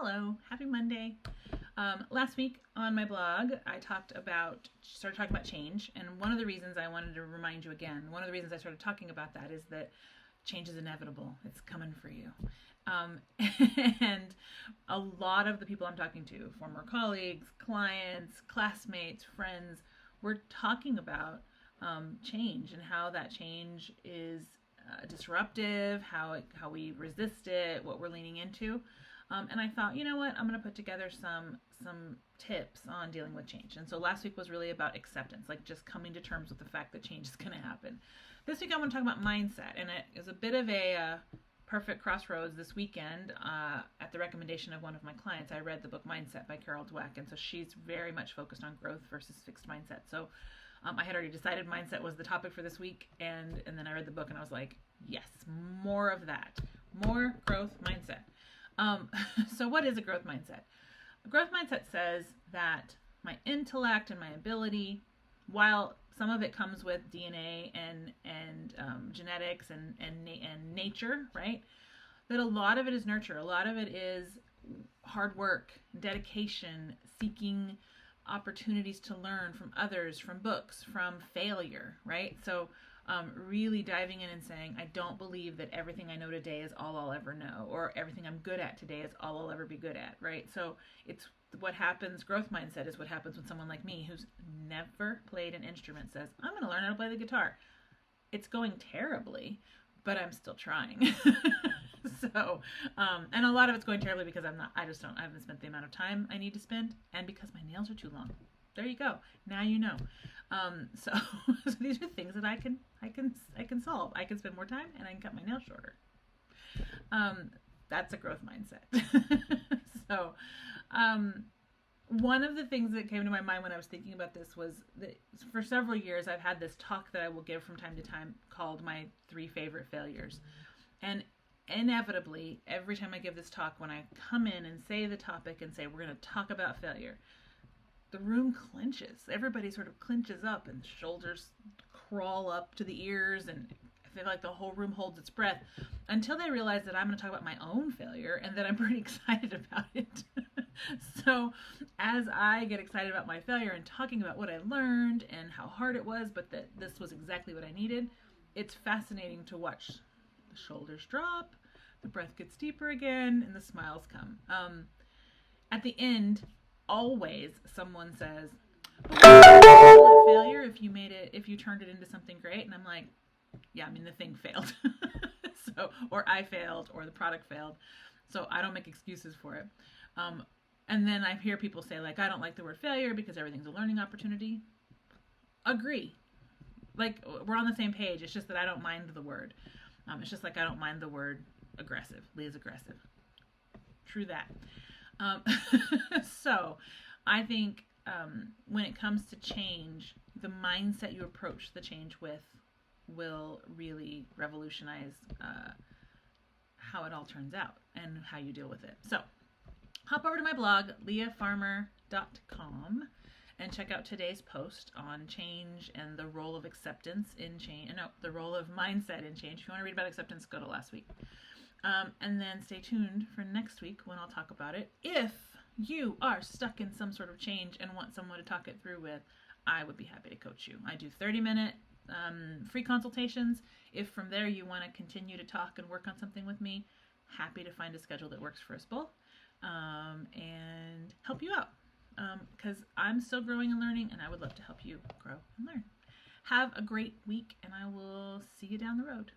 Hello, happy Monday. Last week on my blog, I started talking about change, and one of the reasons I wanted to remind you again, one of the reasons I started talking about that is that change is inevitable. It's coming for you. Um, and a lot of the people I'm talking to, former colleagues, clients, classmates, friends, we're talking about change and how that change is disruptive, how we resist it, what we're leaning into. And I thought, you know what, I'm going to put together some tips on dealing with change. And so last week was really about acceptance, like just coming to terms with the fact that change is going to happen. This week I want to talk about mindset, and it is a bit of a perfect crossroads this weekend. At the recommendation of one of my clients, I read the book Mindset by Carol Dweck, and so she's very much focused on growth versus fixed mindset. So I had already decided mindset was the topic for this week, and then I read the book and I was like, yes, more of that, more growth mindset. So what is a growth mindset? A growth mindset says that my intellect and my ability, while some of it comes with DNA and genetics and nature, right? That a lot of it is nurture. A lot of it is hard work, dedication, seeking opportunities to learn from others, from books, from failure, right? So really diving in and saying, I don't believe that everything I know today is all I'll ever know, or everything I'm good at today is all I'll ever be good at, right? So it's what happens, growth mindset is what happens when someone like me who's never played an instrument says, I'm going to learn how to play the guitar. It's going terribly, but I'm still trying. So, and a lot of it's going terribly because I haven't spent the amount of time I need to spend, and because my nails are too long. There you go. Now you know. So these are things that I can solve. I can spend more time and I can cut my nails shorter. That's a growth mindset. So, one of the things that came to my mind when I was thinking about this was that for several years I've had this talk that I will give from time to time called my 3 favorite failures. And inevitably, every time I give this talk, when I come in and say the topic and say we're going to talk about failure, the room clenches. Everybody sort of clenches up and shoulders crawl up to the ears, and I feel like the whole room holds its breath until they realize that I'm going to talk about my own failure and that I'm pretty excited about it. So as I get excited about my failure and talking about what I learned and how hard it was, but that this was exactly what I needed, it's fascinating to watch the shoulders drop, the breath gets deeper again, and the smiles come. At the end, always someone says, but was failure if you turned it into something great? And I'm like, yeah, I mean, the thing failed. So, or I failed, or the product failed. So I don't make excuses for it. And then I hear people say, like, I don't like the word failure because everything's a learning opportunity. Agree. Like, we're on the same page. It's just that I don't mind the word. It's just like I don't mind the word aggressive. Leah's aggressive. True that. So I think when it comes to change, the mindset you approach the change with will really revolutionize how it all turns out and how you deal with it. So hop over to my blog, leahfarmer.com, and check out today's post on change and the role of acceptance in change. No, the role of mindset in change. If you want to read about acceptance, go to last week. And then stay tuned for next week when I'll talk about it. If you are stuck in some sort of change and want someone to talk it through with, I would be happy to coach you. I do 30-minute free consultations. If from there you want to continue to talk and work on something with me, happy to find a schedule that works for us both and help you out. Because I'm still growing and learning, and I would love to help you grow and learn. Have a great week, and I will see you down the road.